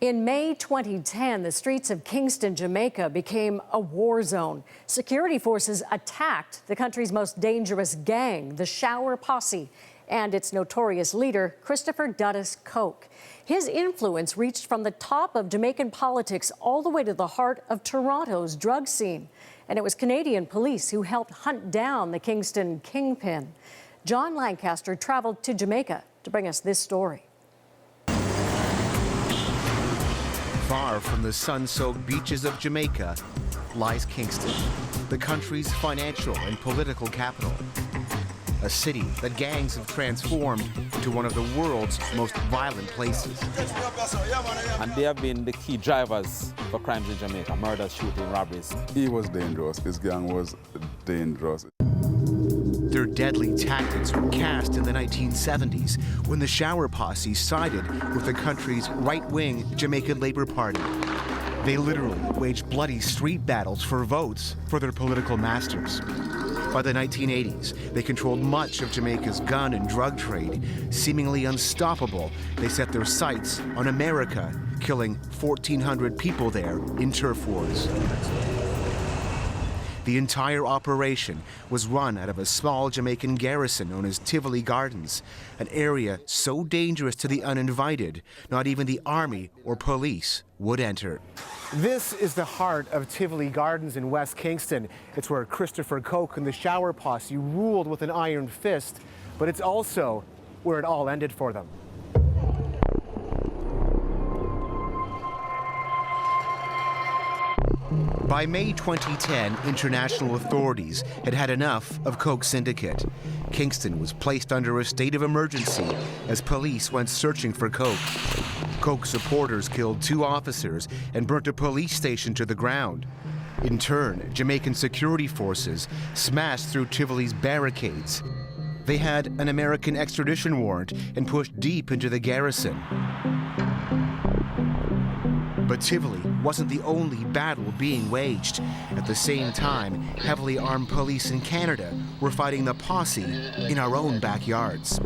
In May 2010, the streets of Kingston, Jamaica became a war zone. Security forces attacked the country's most dangerous gang, the Shower Posse, and its notorious leader, Dudus Coke. His influence reached from the top of Jamaican politics all the way to the heart of Toronto's drug scene. And it was Canadian police who helped hunt down the Kingston Kingpin. John Lancaster traveled to Jamaica to bring us this story. Far from the sun-soaked beaches of Jamaica lies Kingston, the country's financial and political capital. A city that gangs have transformed into one of the world's most violent places. And they have been the key drivers for crimes in Jamaica, murders, shooting, robberies. He was dangerous. His gang was dangerous. Their deadly tactics were cast in the 1970s when the Shower Posse sided with the country's right-wing Jamaican Labour Party. They literally waged bloody street battles for votes for their political masters. By the 1980s, they controlled much of Jamaica's gun and drug trade. Seemingly unstoppable, they set their sights on America, killing 1,400 people there in turf wars. The entire operation was run out of a small Jamaican garrison known as Tivoli Gardens, an area so dangerous to the uninvited, not even the army or police would enter. This is the heart of Tivoli Gardens in West Kingston. It's where Christopher Coke and the Shower Posse ruled with an iron fist, but it's also where it all ended for them. By May 2010, international authorities had had enough of Coke's syndicate. Kingston was placed under a state of emergency as police went searching for Coke. Coke supporters killed 2 officers and burnt a police station to the ground. In turn, Jamaican security forces smashed through Tivoli's barricades. They had an American extradition warrant and pushed deep into the garrison. But Tivoli wasn't the only battle being waged. At the same time, heavily armed police in Canada were fighting the posse in our own backyards.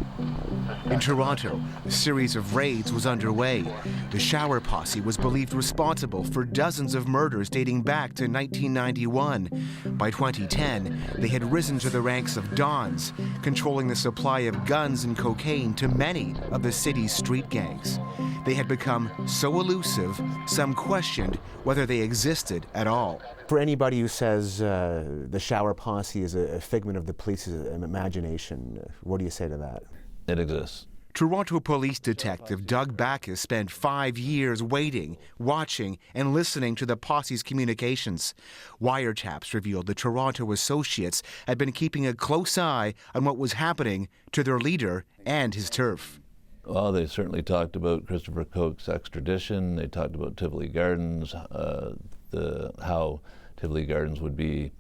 In Toronto, a series of raids was underway. The Shower Posse was believed responsible for dozens of murders dating back to 1991. By 2010, they had risen to the ranks of Dons, controlling the supply of guns and cocaine to many of the city's street gangs. They had become so elusive, some questioned whether they existed at all. For anybody who says the Shower Posse is a figment of the police's imagination, what do you say to that? It exists. Toronto police detective Doug Backus spent 5 years waiting, watching, and listening to the posse's communications. Wiretaps revealed the Toronto associates had been keeping a close eye on what was happening to their leader and his turf. Well, they certainly talked about Christopher Coke's extradition. They talked about Tivoli Gardens, how Tivoli Gardens would be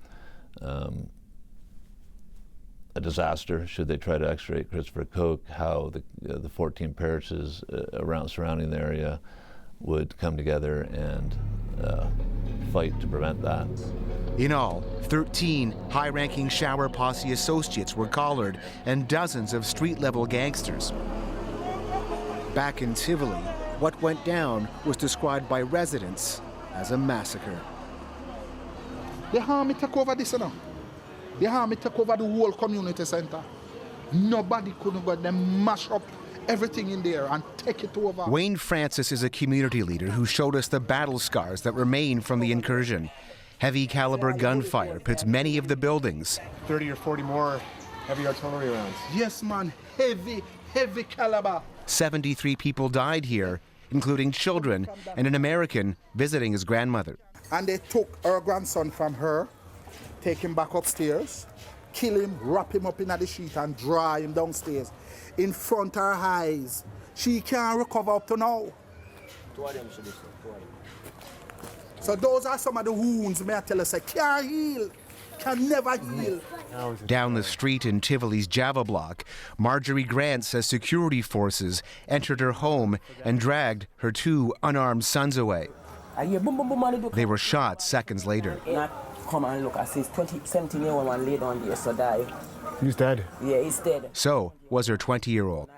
a disaster should they try to extradite Christopher Coke, how the 14 parishes surrounding the area would come together and fight to prevent that. In all, 13 high-ranking Shower Posse associates were collared and dozens of street-level gangsters. Back in Tivoli, what went down was described by residents as a massacre. They had me take over this now. They had me take over the whole community center. Nobody couldn't go. They mash up everything in there and take it over. Wayne Francis is a community leader who showed us the battle scars that remain from the incursion. Heavy caliber gunfire pits many of the buildings. 30 or 40 more heavy artillery rounds. Yes, man. Heavy caliber. 73 people died here, including children and an American visiting his grandmother. And they took her grandson from her, take him back upstairs, kill him, wrap him up in the sheet and dry him downstairs in front of her eyes. She can't recover up to now. So those are some of the wounds, may I tell us, can't heal, can never heal. Down the street in Tivoli's Java block, Marjorie Grant says security forces entered her home and dragged her 2 unarmed sons away. They were shot seconds later. Come and look, I see 17-year-old one laid on there, so die. He's dead? Yeah, he's dead. So was her 20-year-old.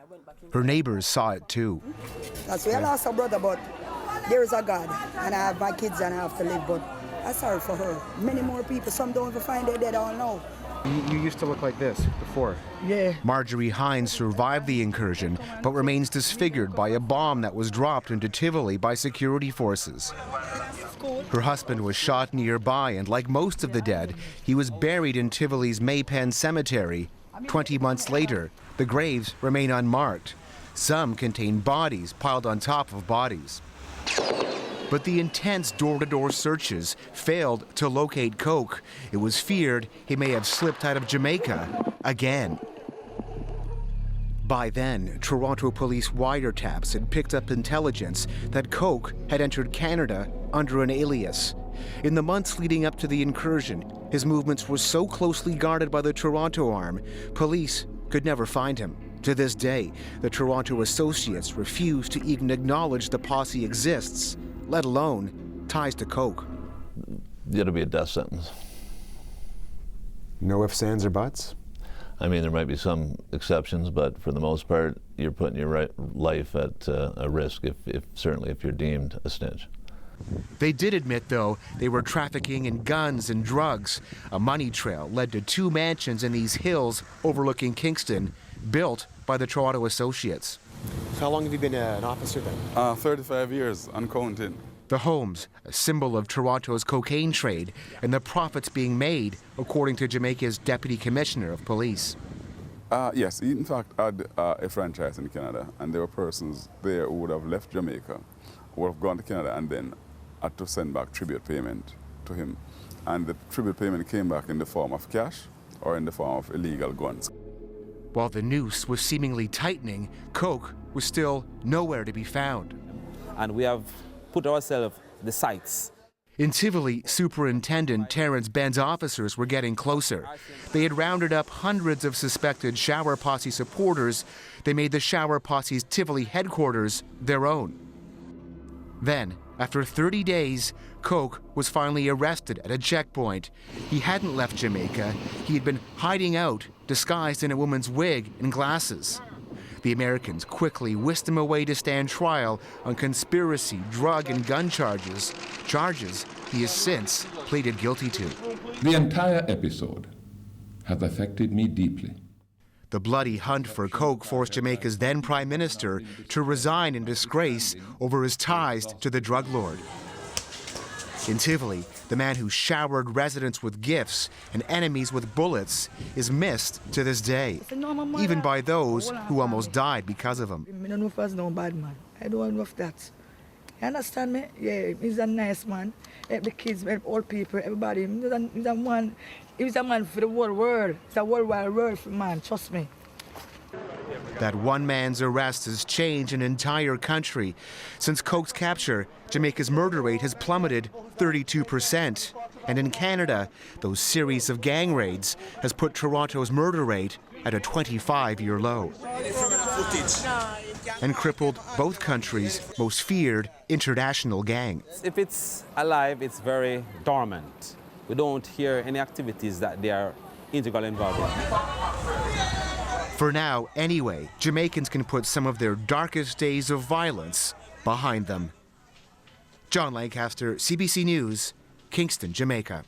Her neighbors saw it too. That's where I lost a brother, but there is a God, and I have my kids and I have to live, but I'm sorry for her. Many more people, some don't even find their dead, all know. You used to look like this before. Yeah. Marjorie Hines survived the incursion, but remains disfigured by a bomb that was dropped into Tivoli by security forces. Her husband was shot nearby, and like most of the dead, he was buried in Tivoli's Maypen Cemetery. 20 months later, the graves remain unmarked. Some contain bodies piled on top of bodies. But the intense door-to-door searches failed to locate Coke. It was feared he may have slipped out of Jamaica again. By then, Toronto police wiretaps had picked up intelligence that Coke had entered Canada under an alias. In the months leading up to the incursion, his movements were so closely guarded by the Toronto arm, police could never find him. To this day, the Toronto associates refuse to even acknowledge the posse exists, let alone ties to Coke. It'll be a death sentence. No ifs, ands, or buts? I mean, there might be some exceptions, but for the most part, you're putting your life at a risk, certainly if you're deemed a snitch. They did admit, though, they were trafficking in guns and drugs. A money trail led to 2 mansions in these hills overlooking Kingston, built by the Toronto associates. So how long have you been an officer then? 35 years and counting. The homes, a symbol of Toronto's cocaine trade, and the profits being made, according to Jamaica's Deputy Commissioner of Police. Yes, he in fact had a franchise in Canada, and there were persons there who would have left Jamaica, would have gone to Canada, and then had to send back tribute payment to him. And the tribute payment came back in the form of cash or in the form of illegal guns. While the noose was seemingly tightening, Coke was still nowhere to be found. And we have put ourselves the sights. In Tivoli, Superintendent Terrence Ben's officers were getting closer. They had rounded up hundreds of suspected Shower Posse supporters. They made the Shower Posse's Tivoli headquarters their own. Then, after 30 days, Coke was finally arrested at a checkpoint. He hadn't left Jamaica. He had been hiding out, disguised in a woman's wig and glasses. The Americans quickly whisked him away to stand trial on conspiracy, drug, and gun charges he has since pleaded guilty to. The entire episode has affected me deeply. The bloody hunt for Coke forced Jamaica's then Prime Minister to resign in disgrace over his ties to the drug lord. In Tivoli, the man who showered residents with gifts and enemies with bullets is missed to this day, even by those who almost died because of him. I don't know if I was no bad man. I don't know if that. You understand me? Yeah, he's a nice man. Help the kids, help old people, everybody. He's a man for the whole world. It's a worldwide world for man, trust me. That one man's arrest has changed an entire country. Since Coke's capture, Jamaica's murder rate has plummeted 32%. And in Canada, those series of gang raids has put Toronto's murder rate at a 25-year low. And crippled both countries' most feared international gang. If it's alive, it's very dormant. We don't hear any activities that they are integrally involved in. For now, anyway, Jamaicans can put some of their darkest days of violence behind them. John Lancaster, CBC News, Kingston, Jamaica.